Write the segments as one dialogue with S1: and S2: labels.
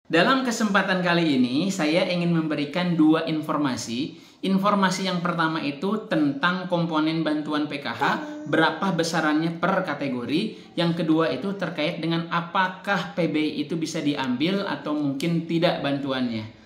S1: Dalam kesempatan kali ini, saya ingin memberikan dua informasi. Informasi yang pertama itu tentang komponen bantuan PKH, berapa besarannya per kategori. Yang kedua itu terkait dengan apakah PBI itu bisa diambil atau mungkin tidak bantuannya.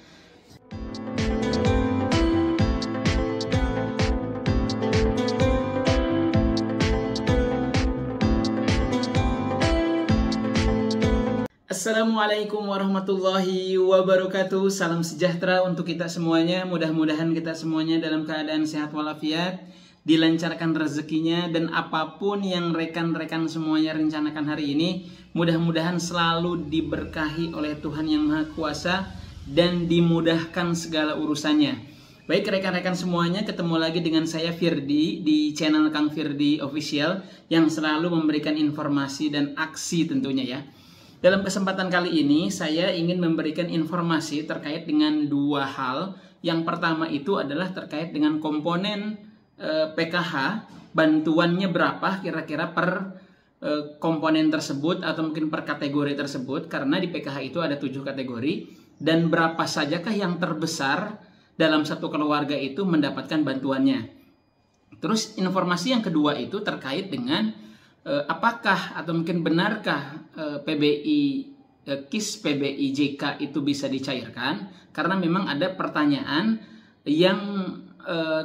S1: Assalamualaikum warahmatullahi wabarakatuh. Salam sejahtera untuk kita semuanya. Mudah-mudahan kita semuanya dalam keadaan sehat walafiat, dilancarkan rezekinya, dan apapun yang rekan-rekan semuanya rencanakan hari ini, mudah-mudahan selalu diberkahi oleh Tuhan Yang Maha Kuasa dan dimudahkan segala urusannya. Baik rekan-rekan semuanya, ketemu lagi dengan saya Firdi di channel Kang Firdi Official yang selalu memberikan informasi dan aksi tentunya ya. Dalam kesempatan kali ini, saya ingin memberikan informasi terkait dengan dua hal. Yang pertama itu adalah terkait dengan komponen PKH, bantuannya berapa kira-kira per komponen tersebut atau mungkin per kategori tersebut. Karena di PKH itu ada 7 kategori, dan berapa sajakah yang terbesar dalam satu keluarga itu mendapatkan bantuannya. Terus informasi yang kedua itu terkait dengan apakah atau mungkin benarkah KIS PBI JK itu bisa dicairkan? Karena memang ada pertanyaan yang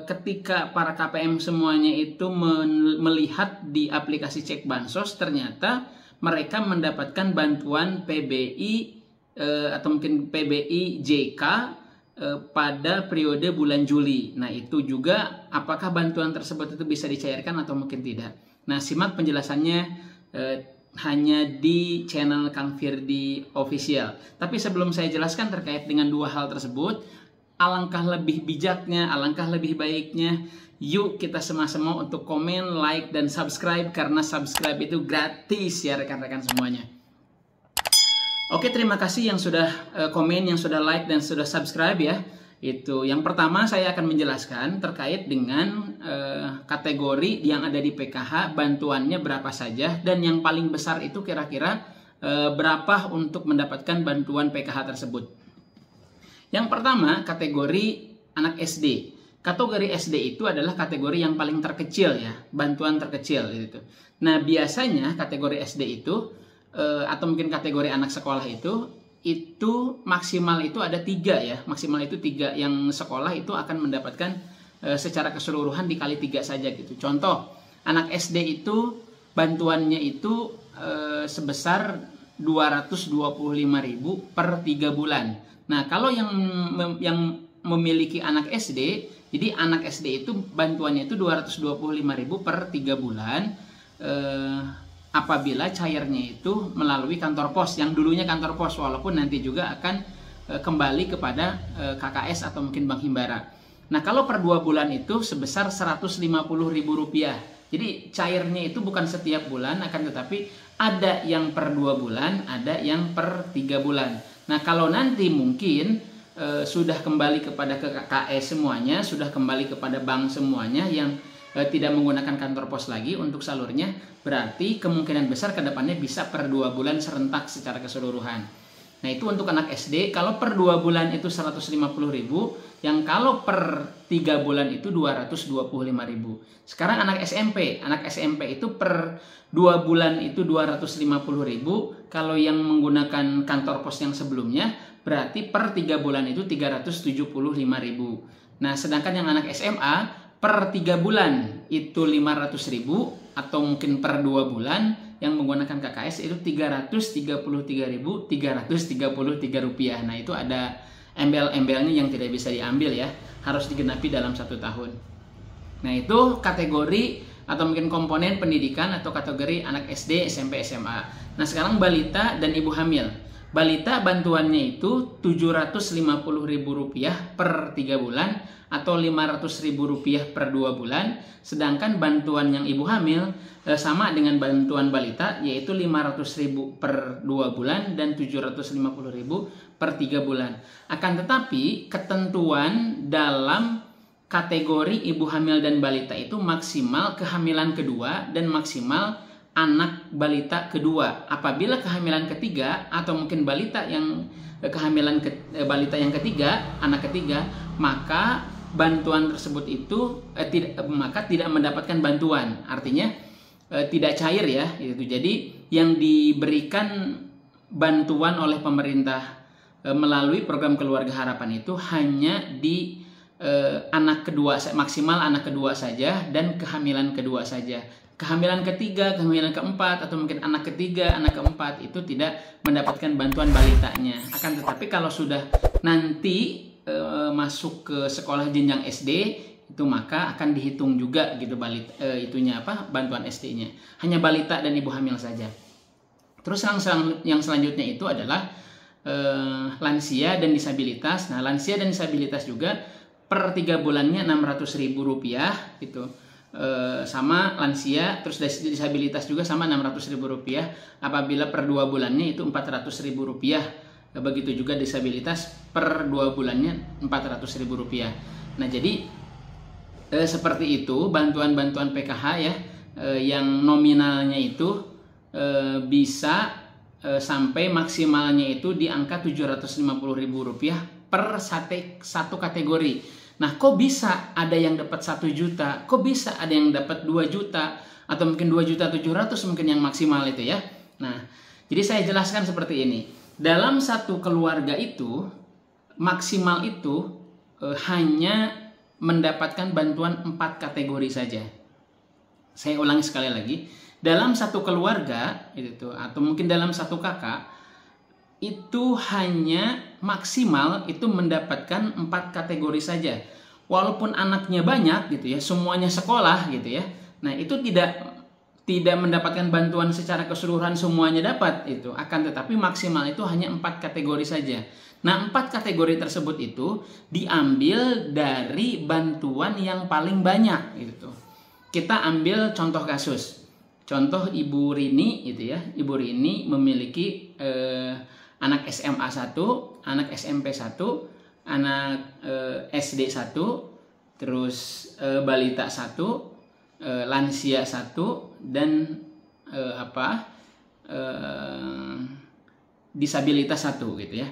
S1: ketika para KPM semuanya itu melihat di aplikasi Cek Bansos, ternyata mereka mendapatkan bantuan PBI atau mungkin PBI JK pada periode bulan Juli. Nah, itu juga apakah bantuan tersebut itu bisa dicairkan atau mungkin tidak. Nah, simak penjelasannya hanya di channel Kang Firdi Official. Tapi sebelum saya jelaskan terkait dengan dua hal tersebut, alangkah lebih bijaknya, alangkah lebih baiknya, yuk kita sama-sama untuk komen, like, dan subscribe. Karena subscribe itu gratis ya rekan-rekan semuanya. Oke, terima kasih yang sudah komen, yang sudah like, dan sudah subscribe ya. Itu yang pertama, saya akan menjelaskan terkait dengan kategori yang ada di PKH, bantuannya berapa saja, dan yang paling besar itu kira-kira berapa untuk mendapatkan bantuan PKH tersebut. Yang pertama, kategori anak SD. Kategori SD itu adalah kategori yang paling terkecil ya, bantuan terkecil gitu. Nah, biasanya kategori SD itu atau mungkin kategori anak sekolah itu maksimal itu ada 3 ya, maksimal itu 3 yang sekolah itu akan mendapatkan secara keseluruhan dikali 3 saja gitu. Contoh, anak SD itu bantuannya itu sebesar 225.000 per 3 bulan. Nah, kalau yang memiliki anak SD, jadi anak SD itu bantuannya itu 225.000 per 3 bulan. Apabila cairnya itu melalui kantor pos, yang dulunya kantor pos, walaupun nanti juga akan kembali kepada KKS atau mungkin Bank Himbara. Nah, kalau per 2 bulan itu sebesar Rp150.000. Jadi cairnya itu bukan setiap bulan, akan tetapi ada yang per 2 bulan, ada yang per 3 bulan. Nah, kalau nanti mungkin sudah kembali kepada KKS semuanya, sudah kembali kepada bank semuanya yang tidak menggunakan kantor pos lagi untuk salurnya, berarti kemungkinan besar ke depannya bisa per 2 bulan serentak secara keseluruhan. Nah, itu untuk anak SD. Kalau per 2 bulan itu 150.000, yang kalau per 3 bulan itu 225.000. Sekarang anak SMP itu per 2 bulan itu 250.000. Kalau yang menggunakan kantor pos yang sebelumnya, berarti per 3 bulan itu 375.000. Nah, sedangkan yang anak SMA per 3 bulan itu 500.000, atau mungkin per 2 bulan yang menggunakan KKS itu 333.333 rupiah. Nah, itu ada embel-embelnya yang tidak bisa diambil ya, harus digenapi dalam 1 tahun. Nah, itu kategori atau mungkin komponen pendidikan atau kategori anak SD, SMP, SMA. Nah, sekarang balita dan ibu hamil. Balita bantuannya itu Rp750.000 per 3 bulan atau Rp500.000 per 2 bulan. Sedangkan bantuan yang ibu hamil sama dengan bantuan balita, yaitu Rp500.000 per 2 bulan dan Rp750.000 per 3 bulan. Akan tetapi ketentuan dalam kategori ibu hamil dan balita itu maksimal kehamilan kedua dan maksimal anak balita kedua. Apabila kehamilan ketiga atau mungkin balita yang balita yang ketiga, anak ketiga, maka bantuan tersebut itu tidak mendapatkan bantuan. Artinya tidak cair ya itu. Jadi yang diberikan bantuan oleh pemerintah melalui program Keluarga Harapan itu hanya di anak kedua, maksimal anak kedua saja, dan kehamilan kedua saja. Kehamilan ketiga, kehamilan keempat, atau mungkin anak ketiga, anak keempat itu tidak mendapatkan bantuan balitanya. Akan tetapi kalau sudah nanti masuk ke sekolah jenjang SD itu, maka akan dihitung juga gitu bantuan SD-nya. Hanya balita dan ibu hamil saja. Terus yang selanjutnya itu adalah lansia dan disabilitas. Nah, lansia dan disabilitas juga per 3 bulannya Rp600.000 gitu. Sama lansia, terus disabilitas juga sama Rp600.000. Apabila per 2 bulannya itu Rp400.000. Begitu juga disabilitas per 2 bulannya Rp400.000. Nah, jadi seperti itu bantuan-bantuan PKH ya, yang nominalnya itu bisa sampai maksimalnya itu di angka Rp750.000 per satu kategori. Nah, kok bisa ada yang dapat 1 juta, kok bisa ada yang dapat 2 juta, atau mungkin 2.700.000 mungkin yang maksimal itu ya. Nah, jadi saya jelaskan seperti ini. Dalam satu keluarga itu, maksimal itu hanya mendapatkan bantuan 4 kategori saja. Saya ulangi sekali lagi. Dalam satu keluarga, atau mungkin dalam satu kakak, itu hanya maksimal itu mendapatkan 4 kategori saja. Walaupun anaknya banyak gitu ya, semuanya sekolah gitu ya. Nah, itu tidak mendapatkan bantuan secara keseluruhan semuanya dapat itu. Akan tetapi maksimal itu hanya 4 kategori saja. Nah, 4 kategori tersebut itu diambil dari bantuan yang paling banyak gitu. Kita ambil contoh kasus. Contoh Ibu Rini gitu ya. Ibu Rini memiliki anak SMA 1, anak SMP 1, anak SD 1, terus balita 1, lansia 1, dan disabilitas 1 gitu ya.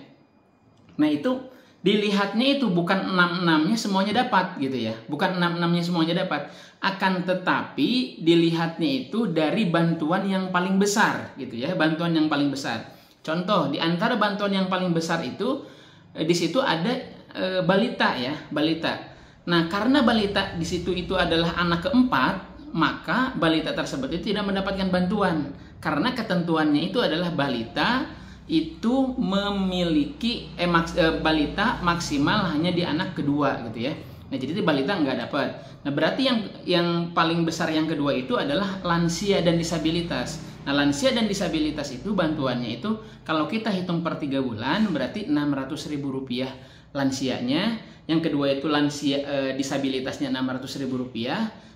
S1: Nah, itu dilihatnya itu bukan 6-6-nya semuanya dapat gitu ya. Bukan 6-6-nya semuanya dapat. Akan tetapi dilihatnya itu dari bantuan yang paling besar gitu ya, bantuan yang paling besar. Contoh, di antara bantuan yang paling besar itu di situ ada balita ya, balita. Nah, karena balita di situ itu adalah anak keempat, maka balita tersebut itu tidak mendapatkan bantuan. Karena ketentuannya itu adalah balita itu memiliki balita maksimal hanya di anak kedua gitu ya. Nah, jadi balita nggak dapat. Nah, berarti yang paling besar yang kedua itu adalah lansia dan disabilitas. Nah, lansia dan disabilitas itu bantuannya itu kalau kita hitung per 3 bulan berarti Rp600.000 lansianya. Yang kedua itu disabilitasnya Rp600.000.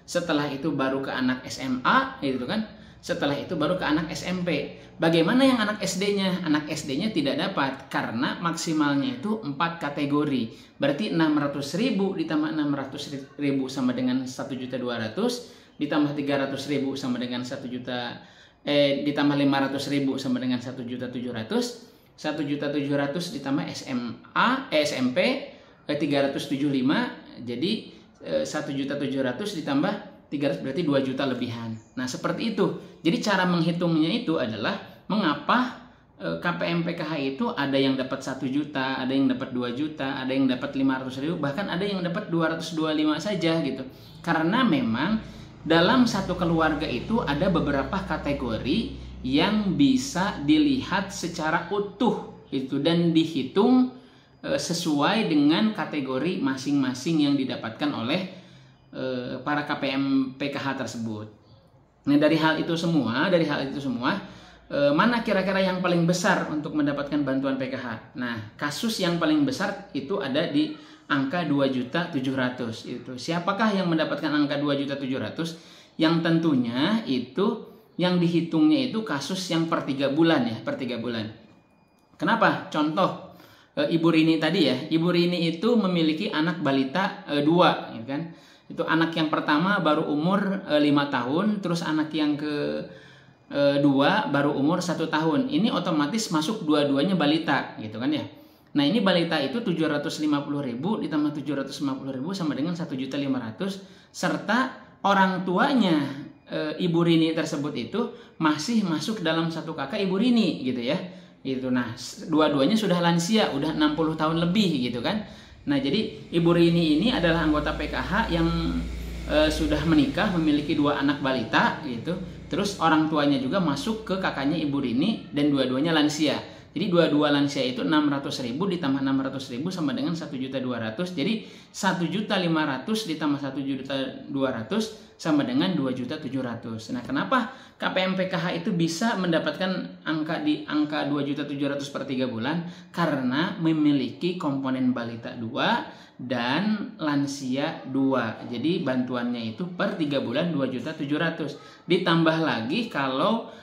S1: Setelah itu baru ke anak SMA gitu kan. Setelah itu baru ke anak SMP. Bagaimana yang anak SD-nya? Anak SD-nya tidak dapat karena maksimalnya itu 4 kategori. Berarti 600.000 ditambah 600.000 sama dengan 1.200.000, ditambah 300.000 sama dengan 1 juta, ditambah 500.000 sama dengan 1.700.000, 1.700.000 ditambah SMP 375, jadi 1.700.000 ditambah 300 berarti 2 juta lebihan. Nah, seperti itu. Jadi cara menghitungnya itu adalah mengapa KPM PKH itu ada yang dapat 1 juta, ada yang dapat 2 juta, ada yang dapat 500.000, bahkan ada yang dapat 225 saja gitu. Karena memang dalam satu keluarga itu ada beberapa kategori yang bisa dilihat secara utuh itu dan dihitung sesuai dengan kategori masing-masing yang didapatkan oleh para KPM PKH tersebut. Nah, dari hal itu semua, mana kira-kira yang paling besar untuk mendapatkan bantuan PKH? Nah, kasus yang paling besar itu ada di angka 2.700.000 itu. Siapakah yang mendapatkan angka 2.700.000? Yang tentunya itu yang dihitungnya itu kasus yang per 3 bulan ya, per 3 bulan. Kenapa? Contoh Ibu Rini tadi ya. Ibu Rini itu memiliki anak balita 2 gitu kan. Itu anak yang pertama baru umur 5 tahun, terus anak yang kedua baru umur 1 tahun. Ini otomatis masuk dua-duanya balita gitu kan ya. Nah, ini balita itu 750.000 ditambah 750.000 sama dengan 1.500.000, serta orang tuanya Ibu Rini tersebut itu masih masuk dalam satu kakak Ibu Rini gitu ya. Itu. Nah, dua-duanya sudah lansia, udah 60 tahun lebih gitu kan. Nah, jadi Ibu Rini ini adalah anggota PKH yang sudah menikah, memiliki 2 anak balita gitu. Terus orang tuanya juga masuk ke kakaknya Ibu Rini dan dua-duanya lansia. Jadi dua-dua lansia itu 600.000 ditambah 600.000 sama dengan 1.200.000. Jadi 1.500.000 ditambah 1.200.000 sama dengan 2.700.000. Nah, kenapa KPM PKH itu bisa mendapatkan angka 2.700.000 per 3 bulan? Karena memiliki komponen balita 2 dan lansia 2. Jadi bantuannya itu per 3 bulan 2.700.000. Ditambah lagi kalau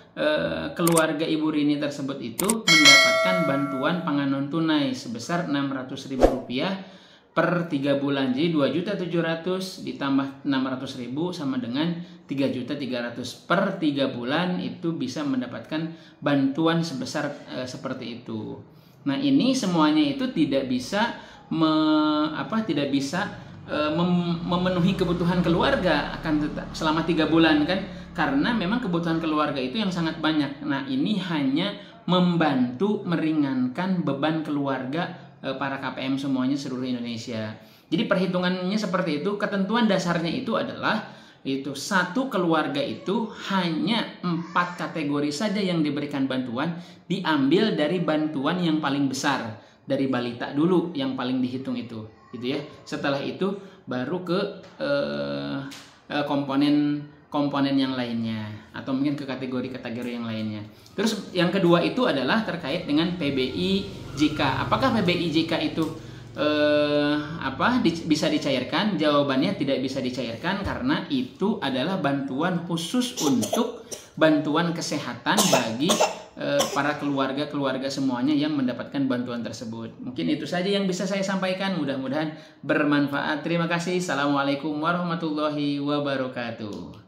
S1: keluarga Ibu Rini tersebut itu mendapatkan bantuan pangan non tunai sebesar Rp600.000 per 3 bulan. Jadi 2.700.000 ditambah 600.000 sama dengan 3.300.000 per 3 bulan, itu bisa mendapatkan bantuan sebesar seperti itu. Nah, ini semuanya itu tidak bisa memenuhi kebutuhan keluarga akan tetap selama 3 bulan kan, karena memang kebutuhan keluarga itu yang sangat banyak. Nah, ini hanya membantu meringankan beban keluarga para KPM semuanya seluruh Indonesia. Jadi perhitungannya seperti itu. Ketentuan dasarnya itu adalah satu keluarga itu hanya 4 kategori saja yang diberikan bantuan, diambil dari bantuan yang paling besar, dari balita dulu yang paling dihitung itu gitu ya. Setelah itu baru ke komponen yang lainnya, atau mungkin ke kategori-kategori yang lainnya. Terus yang kedua itu adalah terkait dengan PBI-JK. Apakah PBI-JK itu bisa dicairkan? Jawabannya tidak bisa dicairkan, karena itu adalah bantuan khusus untuk bantuan kesehatan bagi para keluarga semuanya yang mendapatkan bantuan tersebut. Mungkin itu saja yang bisa saya sampaikan, mudah-mudahan bermanfaat. Terima kasih. Assalamualaikum warahmatullahi wabarakatuh.